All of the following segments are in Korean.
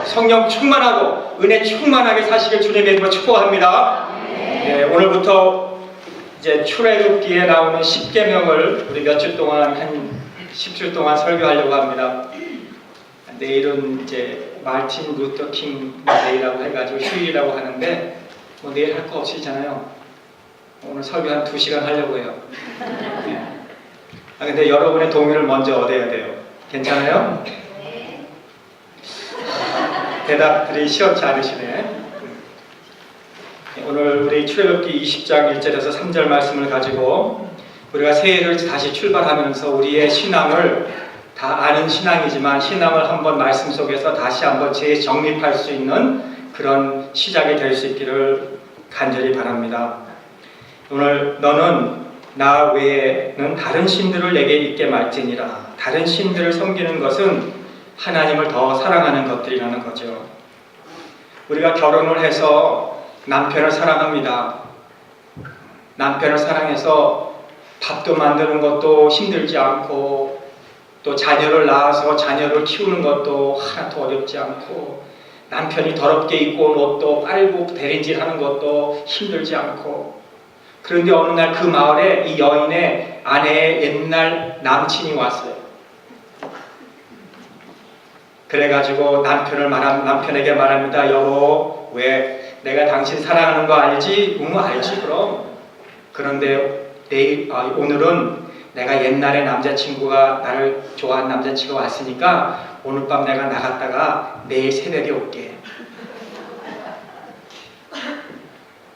성령 충만하고 은혜 충만하게 사시길 주님의 이름으로 축복합니다. 네, 오늘부터 이제 출애굽기에 나오는 10계명을 우리 몇 주 동안 한 10주 동안 설교하려고 합니다. 내일은 이제 마틴 루터 킹 데이라고 해가지고 휴일이라고 하는데 뭐 내일 할 거 없으시잖아요. 오늘 설교 한 2시간 하려고 해요. 네. 근데 여러분의 동의를 먼저 얻어야 돼요. 괜찮아요? 대답들이 시원치 않으시네. 오늘 우리 출애굽기 20장 1절에서 3절 말씀을 가지고 우리가 새해를 다시 출발하면서 우리의 신앙을 다 아는 신앙이지만 신앙을 한번 말씀 속에서 다시 한번 재정립할 수 있는 그런 시작이 될 수 있기를 간절히 바랍니다. 오늘 너는 나 외에는 다른 신들을 내게 있게 말지니라. 다른 신들을 섬기는 것은 하나님을 더 사랑하는 것들이라는 거죠. 우리가 결혼을 해서 남편을 사랑합니다. 남편을 사랑해서 밥도 만드는 것도 힘들지 않고 또 자녀를 낳아서 자녀를 키우는 것도 하나도 어렵지 않고 남편이 더럽게 입고 온 옷도 빨고 대리질하는 것도 힘들지 않고 그런데 어느 날 그 마을에 이 여인의 아내의 옛날 남친이 왔어요. 그래가지고 남편에게 말합니다. 여보, 왜 내가 당신 사랑하는 거 알지? 응, 알지 그럼. 그런데 오늘은 내가 옛날에 남자친구가 나를 좋아하는 남자친구가 왔으니까 오늘 밤 내가 나갔다가 내일 새벽에 올게.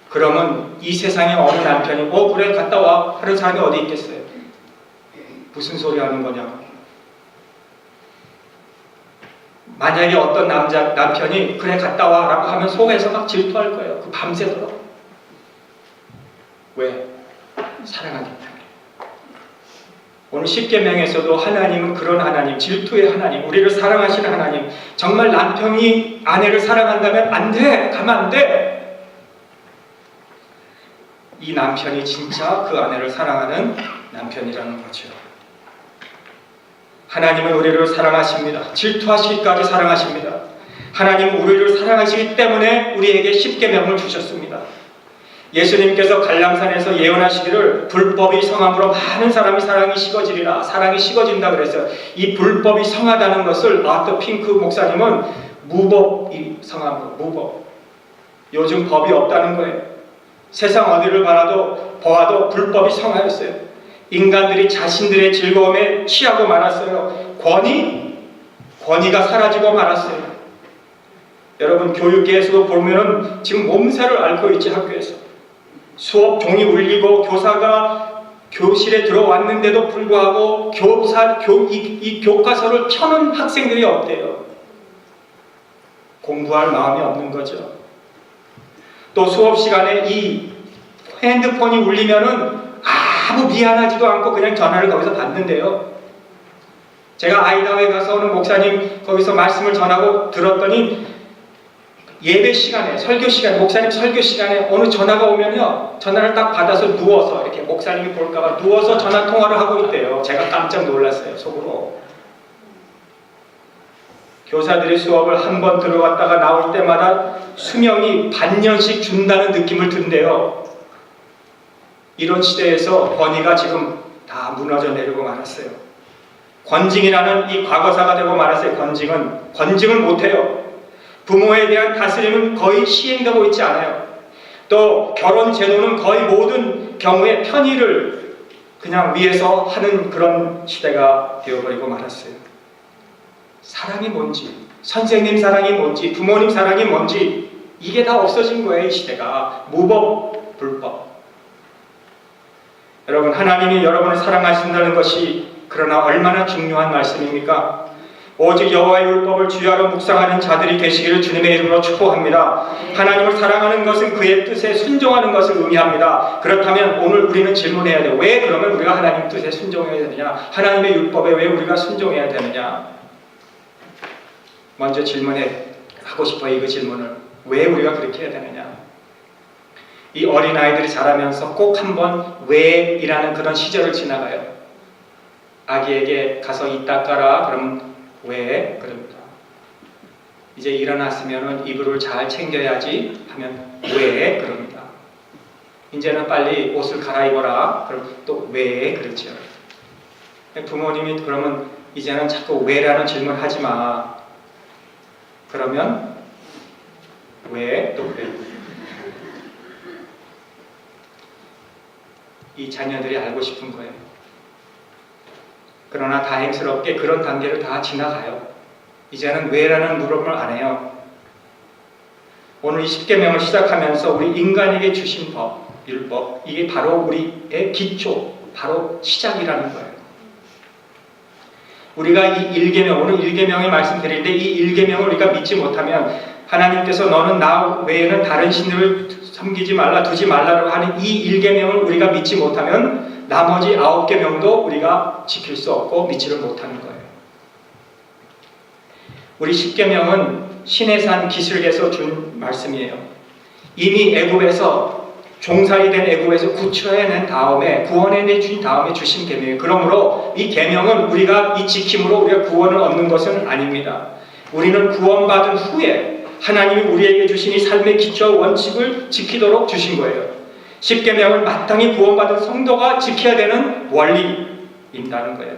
그러면 이 세상에 어느 남편이 그래 갔다 와 하는 사람이 어디 있겠어요? 무슨 소리 하는 거냐고. 만약에 어떤 남편이 그래 갔다 와 라고 하면 속에서 막 질투할 거예요. 그 밤새도록. 왜? 사랑하기 때문에. 오늘 10계명에서도 하나님은 그런 하나님, 질투의 하나님, 우리를 사랑하시는 하나님. 정말 남편이 아내를 사랑한다면 안 돼! 가면 안 돼! 이 남편이 진짜 그 아내를 사랑하는 남편이라는 거죠. 하나님은 우리를 사랑하십니다. 질투하시기까지 사랑하십니다. 하나님은 우리를 사랑하시기 때문에 우리에게 10계명을 주셨습니다. 예수님께서 갈람산에서 예언하시기를 불법이 성함으로 많은 사람이 사랑이 식어지리라. 사랑이 식어진다 그랬어요. 이 불법이 성하다는 것을 아트 핑크 목사님은 무법이 성함으로, 무법. 요즘 법이 없다는 거예요. 세상 어디를 보아도 불법이 성하였어요. 인간들이 자신들의 즐거움에 취하고 말았어요. 권위가 사라지고 말았어요. 여러분 교육계에서도 보면은 지금 몸살을 앓고 있지. 학교에서 수업 종이 울리고 교사가 교실에 들어왔는데도 불구하고 이 교과서를 펴는 학생들이 없대요. 공부할 마음이 없는 거죠. 또 수업 시간에 이 핸드폰이 울리면은 아무 미안하지도 않고 그냥 전화를 거기서 받는데요. 제가 아이다호에 가서 어느 목사님 거기서 말씀을 전하고 들었더니 예배 시간에, 설교 시간에, 목사님 설교 시간에 어느 전화가 오면요, 전화를 딱 받아서 누워서 이렇게 목사님이 볼까봐 누워서 전화 통화를 하고 있대요. 제가 깜짝 놀랐어요, 속으로. 교사들이 수업을 한 번 들어갔다가 나올 때마다 수명이 반년씩 준다는 느낌을 든대요. 이런 시대에서 권위가 지금 다 무너져 내리고 말았어요. 권징이라는 이 과거사가 되고 말았어요. 권징을 못해요. 부모에 대한 다스림은 거의 시행되고 있지 않아요. 또 결혼 제도는 거의 모든 경우에 편의를 그냥 위해서 하는 그런 시대가 되어버리고 말았어요. 사랑이 뭔지, 선생님 사랑이 뭔지, 부모님 사랑이 뭔지 이게 다 없어진 거예요. 이 시대가. 무법, 불법. 여러분, 하나님이 여러분을 사랑하신다는 것이 그러나 얼마나 중요한 말씀입니까? 오직 여호와의 율법을 주야로 묵상하는 자들이 되시기를 주님의 이름으로 축복합니다. 하나님을 사랑하는 것은 그의 뜻에 순종하는 것을 의미합니다. 그렇다면 오늘 우리는 질문해야 돼요. 왜 그러면 우리가 하나님 뜻에 순종해야 되느냐? 하나님의 율법에 왜 우리가 순종해야 되느냐? 먼저 하고 싶어요. 그 질문을. 왜 우리가 그렇게 해야 되느냐? 이 어린아이들이 자라면서 꼭 한번 왜이라는 그런 시절을 지나가요. 아기에게 가서 이 닦아라. 그러면 왜? 그럽니다. 이제 일어났으면 이불을 잘 챙겨야지 하면 왜 그럽니다. 이제는 빨리 옷을 갈아입어라. 그럼 또 왜 그러죠. 부모님이 그러면 이제는 자꾸 왜라는 질문 하지 마. 그러면 왜 또 왜? 이 자녀들이 알고 싶은 거예요. 그러나 다행스럽게 그런 단계를 다 지나가요. 이제는 왜라는 물음을 안 해요. 오늘 이 십계명을 시작하면서 우리 인간에게 주신 법, 율법, 이게 바로 우리의 기초, 바로 시작이라는 거예요. 우리가 이 일계명, 오늘 일계명을 말씀드리는데 이 일계명을 우리가 믿지 못하면 하나님께서 너는 나 외에는 다른 신들을 섬기지 말라, 두지 말라고 하는 이 일계명을 우리가 믿지 못하면 나머지 9계명도 우리가 지킬 수 없고 믿지를 못하는 거예요. 우리 십계명은 시내산 기슭에서 준 말씀이에요. 이미 애굽에서 종살이 된 애굽에서 구출해낸 다음에 구원해 준 다음에 주신 계명이에요. 그러므로 이 계명은 우리가 이 지킴으로 우리가 구원을 얻는 것은 아닙니다. 우리는 구원받은 후에 하나님이 우리에게 주신 이 삶의 기초 원칙을 지키도록 주신 거예요. 십계명을 마땅히 구원받은 성도가 지켜야 되는 원리인다는 거예요.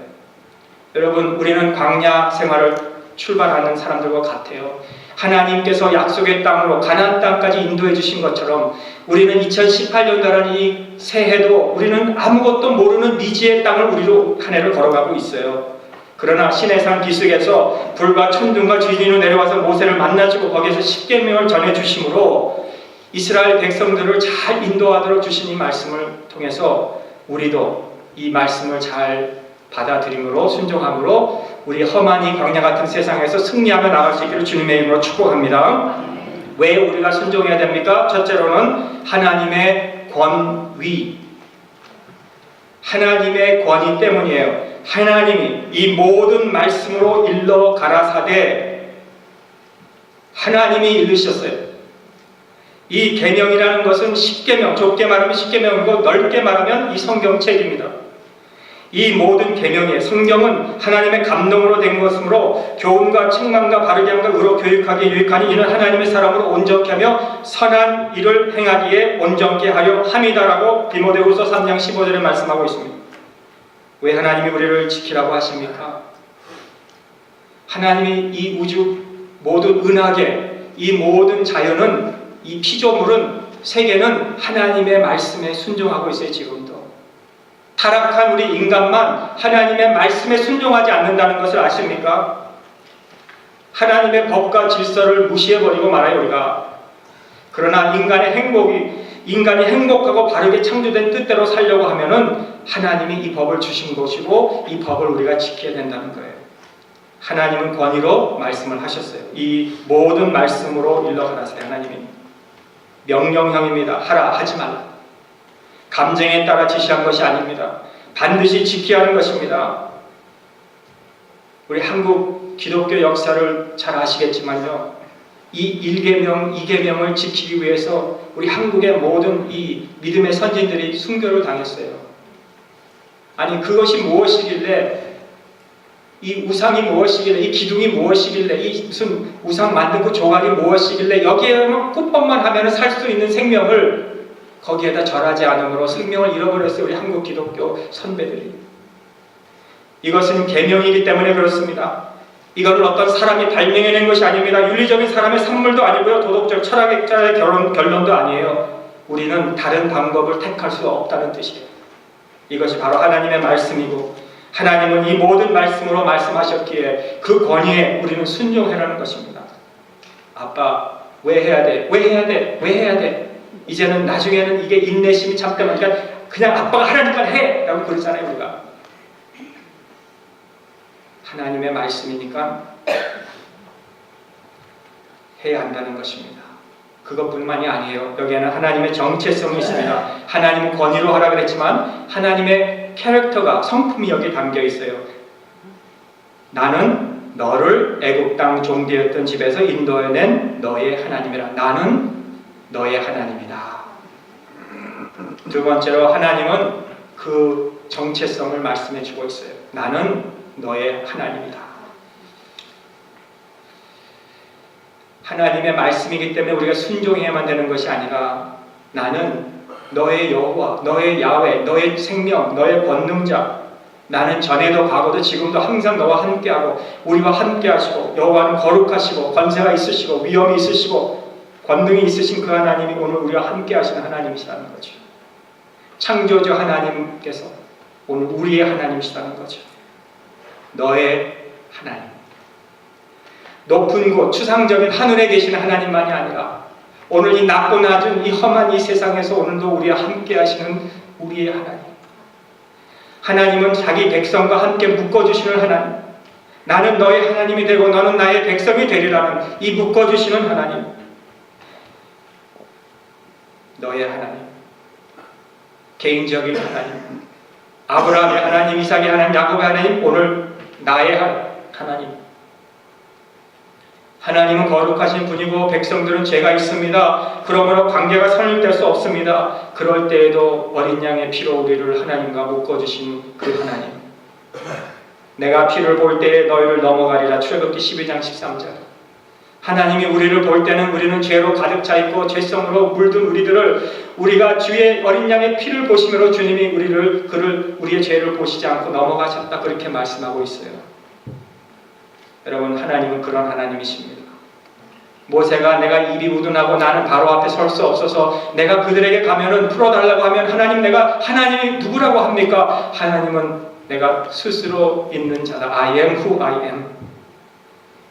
여러분, 우리는 광야 생활을 출발하는 사람들과 같아요. 하나님께서 약속의 땅으로 가나안 땅까지 인도해 주신 것처럼 우리는 2018년도라는 이 새해도 우리는 아무것도 모르는 미지의 땅을 우리로 한 해를 걸어가고 있어요. 그러나 시내산 기슭에서 불과 천둥과 지진이 내려와서 모세를 만나주고 거기에서 십계명을 전해주심으로 이스라엘 백성들을 잘 인도하도록 주신 이 말씀을 통해서 우리도 이 말씀을 잘 받아들임으로 순종함으로 우리 험한 이 광야 같은 세상에서 승리하며 나갈 수 있기를 주님의 이름으로 축복합니다. 왜 우리가 순종해야 됩니까? 첫째로는 하나님의 권위, 하나님의 권위 때문이에요. 하나님이 이 모든 말씀으로 일러 가라사대 하나님이 일르셨어요. 이 계명이라는 것은 십계명, 좁게 말하면 십계명이고 넓게 말하면 이 성경책입니다. 이 모든 계명이에요. 성경은 하나님의 감동으로 된 것이므로 교훈과 책망과 바르게 함과 의로 교육하기에 유익하니 이는 하나님의 사람으로 온전케 하며 선한 일을 행하기에 온전케 하려 함이다라고 디모데후서 3장 15절에 말씀하고 있습니다. 왜 하나님이 우리를 지키라고 하십니까? 하나님이 이 우주 모든 은하계, 이 모든 자연은, 이 피조물은, 세계는 하나님의 말씀에 순종하고 있어요. 지금도 타락한 우리 인간만 하나님의 말씀에 순종하지 않는다는 것을 아십니까? 하나님의 법과 질서를 무시해버리고 말아요. 우리가. 그러나 인간이 행복하고 바르게 창조된 뜻대로 살려고 하면은 하나님이 이 법을 주신 것이고 이 법을 우리가 지켜야 된다는 거예요. 하나님은 권위로 말씀을 하셨어요. 이 모든 말씀으로 일러가라사대 하나님이 명령형입니다. 하라, 하지 말라. 감정에 따라 지시한 것이 아닙니다. 반드시 지켜야 하는 것입니다. 우리 한국 기독교 역사를 잘 아시겠지만요, 이 1계명, 2계명을 지키기 위해서 우리 한국의 모든 이 믿음의 선진들이 순교를 당했어요. 아니, 그것이 무엇이길래, 이 우상이 무엇이길래, 이 기둥이 무엇이길래, 이 무슨 우상 만든 그 조각이 무엇이길래 여기에만 꽃법만 하면 살 수 있는 생명을 거기에다 절하지 않으므로 생명을 잃어버렸어요. 우리 한국 기독교 선배들이. 이것은 계명이기 때문에 그렇습니다. 이거는 어떤 사람이 발명해낸 것이 아닙니다. 윤리적인 사람의 산물도 아니고요, 도덕적 철학자의 결론도 아니에요. 우리는 다른 방법을 택할 수 없다는 뜻이에요. 이것이 바로 하나님의 말씀이고 하나님은 이 모든 말씀으로 말씀하셨기에 그 권위에 우리는 순종해라는 것입니다. 아빠 왜 해야 돼? 왜 해야 돼? 왜 해야 돼? 이제는 나중에는 이게 인내심이 참되니까 그냥 아빠가 하라니까 해! 라고 그러잖아요. 우리가. 하나님의 말씀이니까 해야 한다는 것입니다. 그것뿐만이 아니에요. 여기에는 하나님의 정체성이 있습니다. 하나님은 권위로 하라 그랬지만 하나님의 캐릭터가, 성품이 여기 담겨 있어요. 나는 너를 애굽 땅 종되었던 집에서 인도해낸 너의 하나님이라. 나는 너의 하나님이다. 두 번째로 하나님은 그 정체성을 말씀해 주고 있어요. 나는 너의 하나님이다. 하나님의 말씀이기 때문에 우리가 순종해야만 되는 것이 아니라 나는 너의 여호와, 너의 야훼, 너의 생명, 너의 권능자, 나는 전에도 과거도 지금도 항상 너와 함께하고 우리와 함께하시고 여호와는 거룩하시고 권세가 있으시고 위엄이 있으시고 권능이 있으신 그 하나님이 오늘 우리와 함께하시는 하나님이시라는 거죠. 창조주 하나님께서 오늘 우리의 하나님이시라는 거죠. 너의 하나님. 높은 곳, 추상적인 하늘에 계시는 하나님만이 아니라 오늘 이 낮고 낮은 이 험한 이 세상에서 오늘도 우리와 함께 하시는 우리의 하나님. 하나님은 자기 백성과 함께 묶어주시는 하나님. 나는 너의 하나님이 되고 너는 나의 백성이 되리라는 이 묶어주시는 하나님. 너의 하나님. 개인적인 하나님. 아브라함의 하나님, 이삭의 하나님, 야곱의 하나님, 오늘 나의 하나님. 하나님은 거룩하신 분이고 백성들은 죄가 있습니다. 그러므로 관계가 선일될 수 없습니다. 그럴 때에도 어린 양의 피로 우리를 하나님과 묶어주신 그 하나님. 내가 피를 볼 때에 너희를 넘어가리라. 출애굽기 12장 13절. 하나님이 우리를 볼 때는 우리는 죄로 가득 차 있고 죄성으로 물든 우리들을 우리가 주의 어린 양의 피를 보시므로 주님이 우리의 죄를 보시지 않고 넘어가셨다. 그렇게 말씀하고 있어요. 여러분, 하나님은 그런 하나님이십니다. 모세가 내가 입이 우둔하고 나는 바로 앞에 설 수 없어서 내가 그들에게 가면은 풀어달라고 하면 하나님, 내가 하나님이 누구라고 합니까? 하나님은 내가 스스로 있는 자다. I am who I am.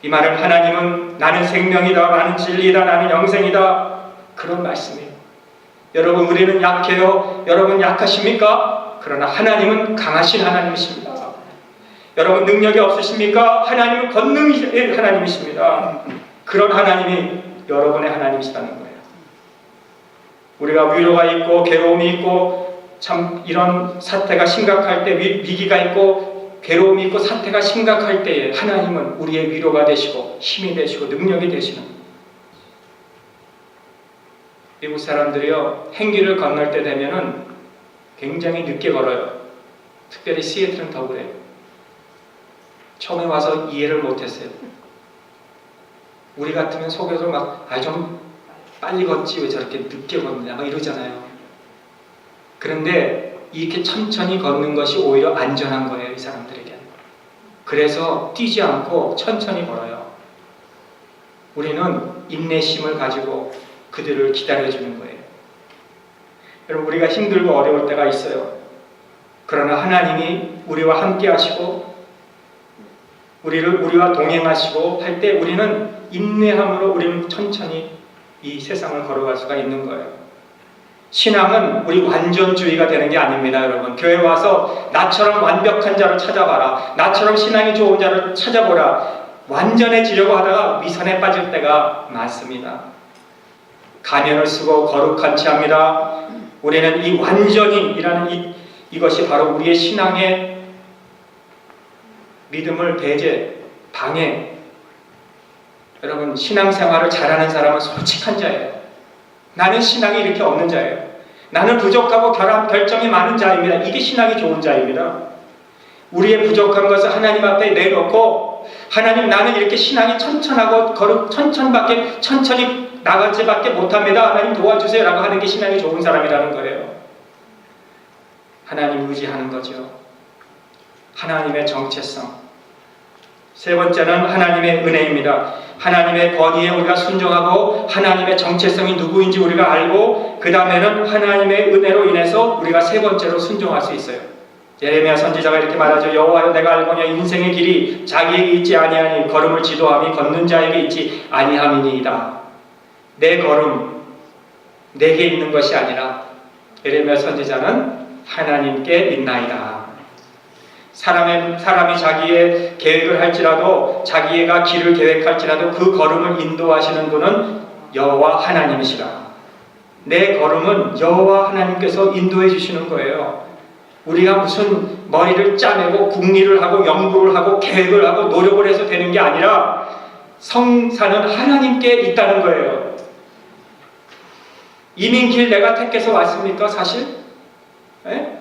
이 말은 하나님은 나는 생명이다, 나는 진리다, 나는 영생이다. 그런 말씀이에요. 여러분, 우리는 약해요. 여러분 약하십니까? 그러나 하나님은 강하신 하나님이십니다. 여러분 능력이 없으십니까? 하나님은 권능의 하나님이십니다. 그런 하나님이 여러분의 하나님이시라는 거예요. 우리가 위로가 있고 괴로움이 있고 참 이런 사태가 심각할 때 위기가 있고 괴로움이 있고 사태가 심각할 때에 하나님은 우리의 위로가 되시고 힘이 되시고 능력이 되시는 거예요. 미국 사람들이요, 행길을 건널 때 되면은 굉장히 늦게 걸어요. 특별히 시애틀은 더 그래요. 처음에 와서 이해를 못했어요. 우리 같으면 속에서 막 좀 빨리 걷지 왜 저렇게 늦게 걷냐 막 이러잖아요. 그런데 이렇게 천천히 걷는 것이 오히려 안전한 거예요, 이 사람들에게. 그래서 뛰지 않고 천천히 걸어요. 우리는 인내심을 가지고 그들을 기다려주는 거예요. 여러분, 우리가 힘들고 어려울 때가 있어요. 그러나 하나님이 우리와 함께 하시고 우리와 동행하시고 할 때 우리는 인내함으로 우리는 천천히 이 세상을 걸어갈 수가 있는 거예요. 신앙은 우리 완전주의가 되는 게 아닙니다, 여러분. 교회 와서 나처럼 완벽한 자를 찾아봐라. 나처럼 신앙이 좋은 자를 찾아보라. 완전해지려고 하다가 위선에 빠질 때가 많습니다. 가면을 쓰고 거룩한 체 합니다. 우리는 이 완전히이라는 이것이 바로 우리의 신앙의 믿음을 배제, 방해. 여러분, 신앙생활을 잘하는 사람은 솔직한 자예요. 나는 신앙이 이렇게 없는 자예요. 나는 부족하고 결점이 많은 자입니다. 이게 신앙이 좋은 자입니다. 우리의 부족한 것을 하나님 앞에 내놓고 하나님, 나는 이렇게 신앙이 천천하고 천천히 나가지밖에 못합니다. 하나님 도와주세요 라고 하는 게 신앙이 좋은 사람이라는 거예요. 하나님 의지하는 거죠. 하나님의 정체성. 세 번째는 하나님의 은혜입니다. 하나님의 권위에 우리가 순종하고 하나님의 정체성이 누구인지 우리가 알고 그 다음에는 하나님의 은혜로 인해서 우리가 세 번째로 순종할 수 있어요. 예레미야 선지자가 이렇게 말하죠. 여호와여, 내가 알거니와 인생의 길이 자기에게 있지 아니하니 걸음을 지도함이 걷는 자에게 있지 아니함이니이다. 내 걸음 내게 있는 것이 아니라 예레미야 선지자는 하나님께 있나이다. 사람이 자기의 계획을 할지라도 자기가 길을 계획할지라도 그 걸음을 인도하시는 분은 여호와 하나님이시라. 내 걸음은 여호와 하나님께서 인도해 주시는 거예요. 우리가 무슨 머리를 짜내고 궁리를 하고 연구를 하고 계획을 하고 노력을 해서 되는 게 아니라 성사는 하나님께 있다는 거예요. 이민 길 내가 택해서 왔습니까? 사실? 네?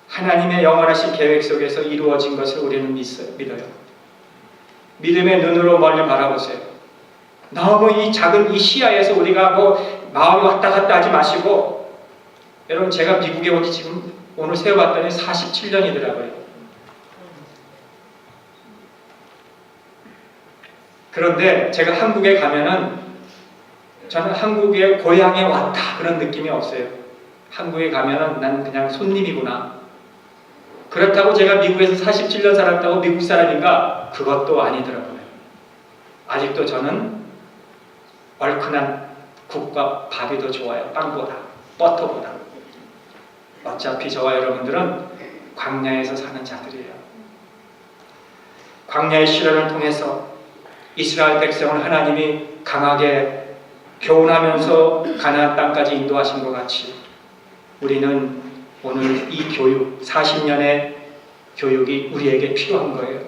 하나님의 영원하신 계획 속에서 이루어진 것을 우리는 믿어요. 믿음의 눈으로 멀리 바라보세요. 너무 이 작은 이 시야에서 우리가 마음이 왔다 갔다 하지 마시고, 여러분 제가 미국에 온 지 지금 오늘 세어봤더니 47년이더라고요. 그런데 제가 한국에 가면은 저는 한국의 고향에 왔다 그런 느낌이 없어요. 한국에 가면은 난 그냥 손님이구나. 그렇다고 제가 미국에서 47년 살았다고 미국 사람인가? 그것도 아니더라고요. 아직도 저는 얼큰한 국과 밥이 더 좋아요. 빵보다, 버터보다. 어차피 저와 여러분들은 광야에서 사는 자들이에요. 광야의 시련을 통해서 이스라엘 백성을 하나님이 강하게 교훈하면서 가나안 땅까지 인도하신 것 같이 우리는 오늘 이 교육, 40년의 교육이 우리에게 필요한 거예요.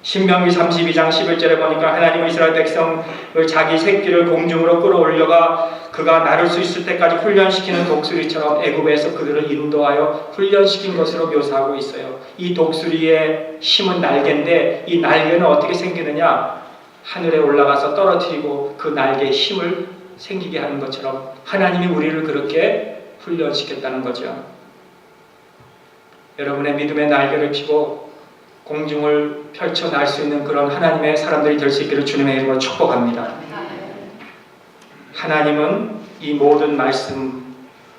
신명기 32장 11절에 보니까 하나님은 이스라엘 백성을 자기 새끼를 공중으로 끌어올려가 그가 나를 수 있을 때까지 훈련시키는 독수리처럼 애굽에서 그들을 인도하여 훈련시킨 것으로 묘사하고 있어요. 이 독수리의 힘은 날개인데 이 날개는 어떻게 생기느냐? 하늘에 올라가서 떨어뜨리고 그 날개에 힘을 생기게 하는 것처럼 하나님이 우리를 그렇게 훈련시켰다는 거죠. 여러분의 믿음의 날개를 펴고 공중을 펼쳐 날 수 있는 그런 하나님의 사람들이 될 수 있기를 주님의 이름으로 축복합니다. 하나님은 이 모든 말씀,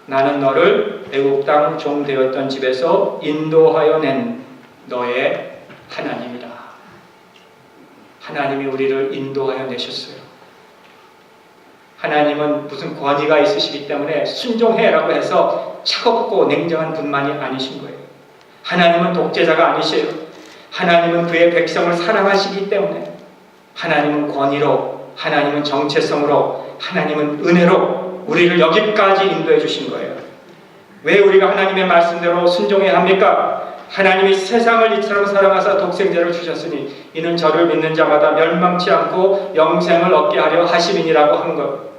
나는 너를 애굽 땅 종 되었던 집에서 인도하여 낸 너의 하나님이다. 하나님이 우리를 인도하여 내셨어요. 하나님은 무슨 권위가 있으시기 때문에 순종해라고 해서 차갑고 냉정한 분만이 아니신 거예요. 하나님은 독재자가 아니세요. 하나님은 그의 백성을 사랑하시기 때문에 하나님은 권위로, 하나님은 정체성으로, 하나님은 은혜로 우리를 여기까지 인도해 주신 거예요. 왜 우리가 하나님의 말씀대로 순종해야 합니까? 하나님이 세상을 이처럼 사랑하사 독생자를 주셨으니 이는 저를 믿는 자마다 멸망치 않고 영생을 얻게 하려 하심이니라고 한 것.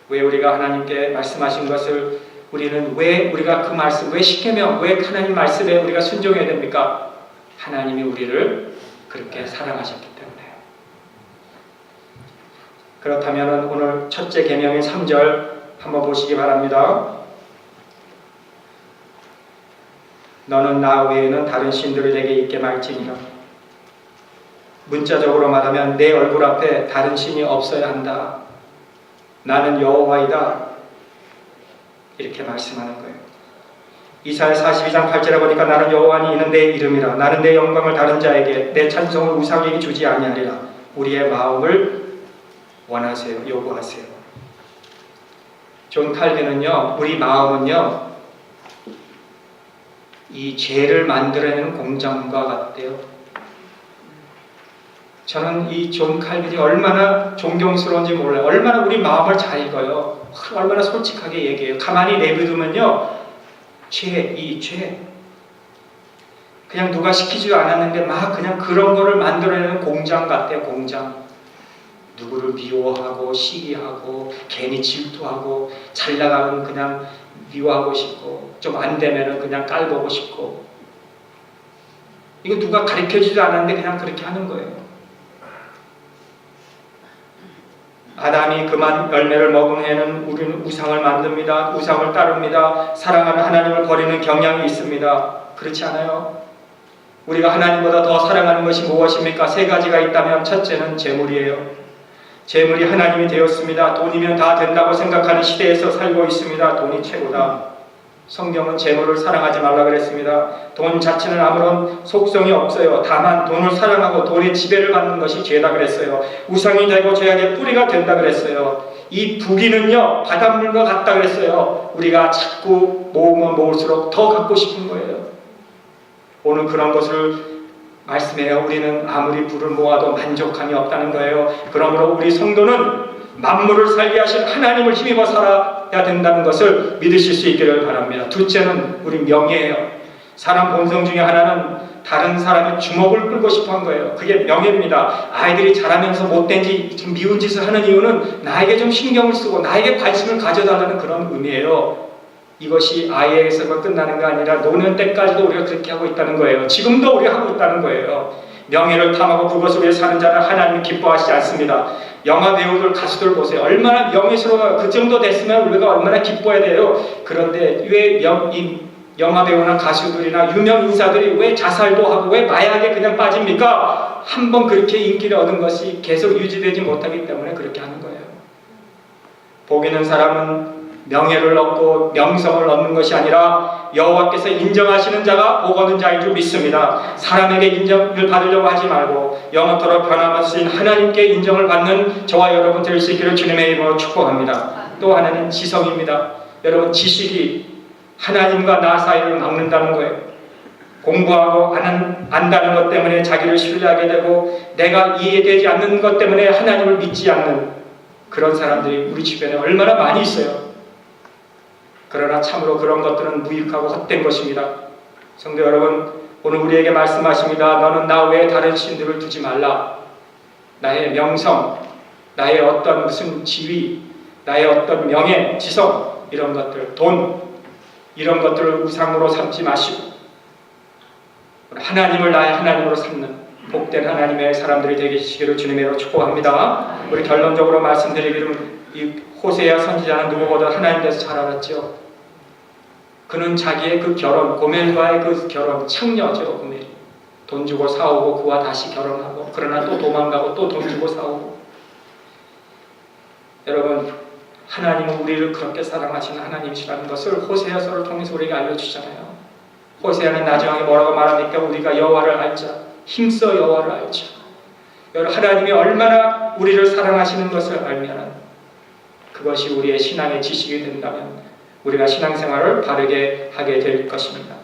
왜 우리가 하나님께 말씀하신 것을 우리는 왜 우리가 그 말씀, 왜 십계명, 왜 하나님 말씀에 우리가 순종해야 됩니까? 하나님이 우리를 그렇게 사랑하셨기 때문에. 그렇다면 오늘 첫째 계명의 3절 한번 보시기 바랍니다. 너는 나 외에는 다른 신들을 내게 있게 말지니라. 문자적으로 말하면 내 얼굴 앞에 다른 신이 없어야 한다. 나는 여호와이다. 이렇게 말씀하는 거예요. 이사야 42장 8절에 보니까 나는 여호와니 이는 내 이름이라. 나는 내 영광을 다른 자에게 내 찬송을 우상에게 주지 아니하리라. 우리의 마음을 원하세요. 요구하세요. 존 칼빈은요, 우리 마음은요, 이 죄를 만들어내는 공장과 같대요. 저는 이 존 칼빈이 얼마나 존경스러운지 몰라요. 얼마나 우리 마음을 잘 읽어요. 얼마나 솔직하게 얘기해요. 가만히 내비두면요, 이 죄. 그냥 누가 시키지도 않았는데 막 그냥 그런 거를 만들어내는 공장 같대요. 공장. 누구를 미워하고 시기하고 괜히 질투하고 잘 나가면 그냥 미워하고 싶고 좀 안 되면은 그냥 깔보고 싶고, 이거 누가 가르쳐주지도 않았는데 그냥 그렇게 하는 거예요. 아담이 그만 열매를 먹은 해는 우리는 우상을 만듭니다. 우상을 따릅니다. 사랑하는 하나님을 버리는 경향이 있습니다. 그렇지 않아요? 우리가 하나님보다 더 사랑하는 것이 무엇입니까? 세 가지가 있다면 첫째는 재물이에요. 재물이 하나님이 되었습니다. 돈이면 다 된다고 생각하는 시대에서 살고 있습니다. 돈이 최고다. 성경은 재물을 사랑하지 말라 그랬습니다. 돈 자체는 아무런 속성이 없어요. 다만 돈을 사랑하고 돈의 지배를 받는 것이 죄다 그랬어요. 우상이 되고 죄악의 뿌리가 된다 그랬어요. 이 부귀는요, 바닷물과 같다 그랬어요. 우리가 자꾸 모으면 모을수록 더 갖고 싶은 거예요. 오늘 그런 것을 말씀해요. 우리는 아무리 부를 모아도 만족함이 없다는 거예요. 그러므로 우리 성도는 만물을 살게 하신 하나님을 힘입어 살아야 된다는 것을 믿으실 수 있기를 바랍니다. 둘째는 우리 명예예요. 사람 본성 중에 하나는 다른 사람의 주목을 끌고 싶어 한 거예요. 그게 명예입니다. 아이들이 자라면서 못된 짓, 미운 짓을 하는 이유는 나에게 좀 신경을 쓰고 나에게 관심을 가져달라는 그런 의미예요. 이것이 아이에게서만 끝나는 게 아니라 노는 때까지도 우리가 그렇게 하고 있다는 거예요. 지금도 우리가 하고 있다는 거예요. 명예를 탐하고 그것을 위해 사는 자는 하나님이 기뻐하시지 않습니다. 영화 배우들, 가수들 보세요. 얼마나 명예스러워요. 그 정도 됐으면 우리가 얼마나 기뻐해야 돼요. 그런데 왜 이 영화 배우나 가수들이나 유명 인사들이 왜 자살도 하고 왜 마약에 그냥 빠집니까? 한번 그렇게 인기를 얻은 것이 계속 유지되지 못하기 때문에 그렇게 하는 거예요. 복 있는 사람은 명예를 얻고 명성을 얻는 것이 아니라 여호와께서 인정하시는 자가 복 얻는 자인 줄 믿습니다. 사람에게 인정을 받으려고 하지 말고 영원토록 변함없으신 하나님께 인정을 받는 저와 여러분 될 수 있기를 주님의 이름으로 축복합니다. 또 하나는 지성입니다. 여러분, 지식이 하나님과 나 사이를 막는다는 거예요. 공부하고 안다는 것 때문에 자기를 신뢰하게 되고 내가 이해되지 않는 것 때문에 하나님을 믿지 않는 그런 사람들이 우리 주변에 얼마나 많이 있어요. 그러나 참으로 그런 것들은 무익하고 헛된 것입니다. 성도 여러분, 오늘 우리에게 말씀하십니다. 너는 나 외에 다른 신들을 두지 말라. 나의 명성, 나의 어떤 무슨 지위, 나의 어떤 명예, 지성, 이런 것들, 돈, 이런 것들을 우상으로 삼지 마시고 하나님을 나의 하나님으로 삼는 복된 하나님의 사람들이 되시기를 주님으로 축복합니다. 우리 결론적으로 말씀드리기를 이 호세아 선지자는 누구보다 하나님 대해서 잘 알았죠. 그는 자기의 그 결혼, 고멜과의 그 결혼, 창녀죠. 고멜이 돈 주고 사오고 그와 다시 결혼하고 그러나 또 도망가고 또 돈 주고 사오고. 여러분, 하나님은 우리를 그렇게 사랑하시는 하나님이시라는 것을 호세아서를 통해서 우리에게 알려주잖아요. 호세아는 나중에 뭐라고 말합니까? 우리가 여호와를 알자, 힘써 여호와를 알자. 여러분, 하나님이 얼마나 우리를 사랑하시는 것을 알면 그것이 우리의 신앙의 지식이 된다면 우리가 신앙생활을 바르게 하게 될 것입니다.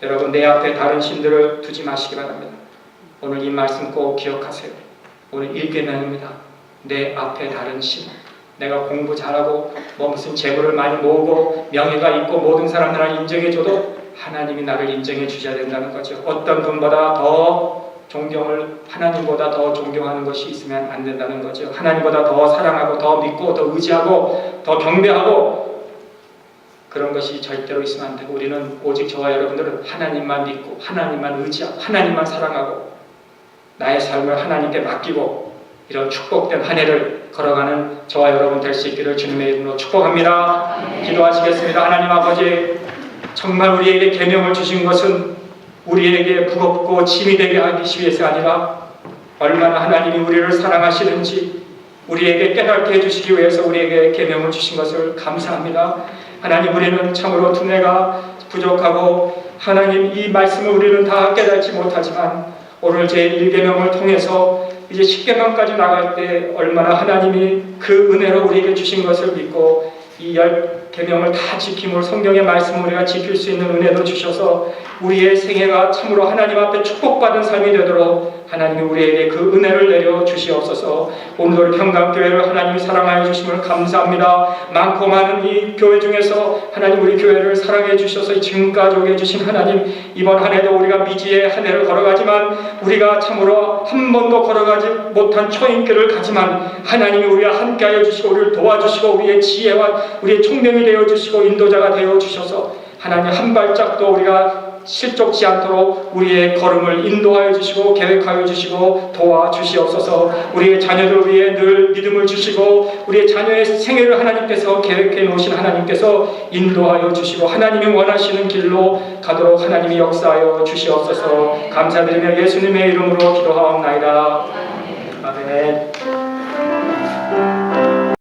여러분, 내 앞에 다른 신들을 두지 마시기 바랍니다. 오늘 이 말씀 꼭 기억하세요. 오늘 1계명입니다. 내 앞에 다른 신. 내가 공부 잘하고 무슨 재물을 많이 모으고 명예가 있고 모든 사람들을 인정해줘도 하나님이 나를 인정해 주셔야 된다는 거죠. 어떤 분보다 더 존경을, 하나님보다 더 존경하는 것이 있으면 안 된다는 거죠. 하나님보다 더 사랑하고 더 믿고 더 의지하고 더 경배하고 그런 것이 절대로 있으면 안 되고 우리는 오직 저와 여러분들은 하나님만 믿고 하나님만 의지하고 하나님만 사랑하고 나의 삶을 하나님께 맡기고 이런 축복된 한 해를 걸어가는 저와 여러분 될 수 있기를 주님의 이름으로 축복합니다. 기도하시겠습니다. 하나님 아버지, 정말 우리에게 계명을 주신 것은 우리에게 부겁고 짐이 되게 하기 위해서 아니라 얼마나 하나님이 우리를 사랑하시는지 우리에게 깨닫게 해주시기 위해서 우리에게 계명을 주신 것을 감사합니다. 하나님, 우리는 참으로 두뇌가 부족하고 하나님 이 말씀을 우리는 다 깨닫지 못하지만 오늘 제1계명을 통해서 이제 10계명까지 나갈 때 얼마나 하나님이 그 은혜로 우리에게 주신 것을 믿고 이 10계명을 다 지킴으로 성경의 말씀을 우리가 지킬 수 있는 은혜도 주셔서 우리의 생애가 참으로 하나님 앞에 축복받은 삶이 되도록 하나님이 우리에게 그 은혜를 내려 주시옵소서. 오늘도 우리 평강교회를 하나님이 사랑하여 주심을 감사합니다. 많고 많은 이 교회 중에서 하나님 우리 교회를 사랑해 주셔서 지금까지 오게 해주신 하나님, 이번 한 해도 우리가 미지의 한 해를 걸어가지만 우리가 참으로 한 번도 걸어가지 못한 초인길을 가지만 하나님이 우리와 함께하여 주시고 우리를 도와주시고 우리의 지혜와 우리의 총명이 되어 주시고 인도자가 되어 주셔서 하나님 한 발짝도 우리가 실족지 않도록 우리의 걸음을 인도하여 주시고 계획하여 주시고 도와주시옵소서. 우리의 자녀들 위해 늘 믿음을 주시고 우리의 자녀의 생애를 하나님께서 계획해 놓으신 하나님께서 인도하여 주시고 하나님이 원하시는 길로 가도록 하나님이 역사하여 주시옵소서. 감사드리며 예수님의 이름으로 기도하옵나이다. 아멘.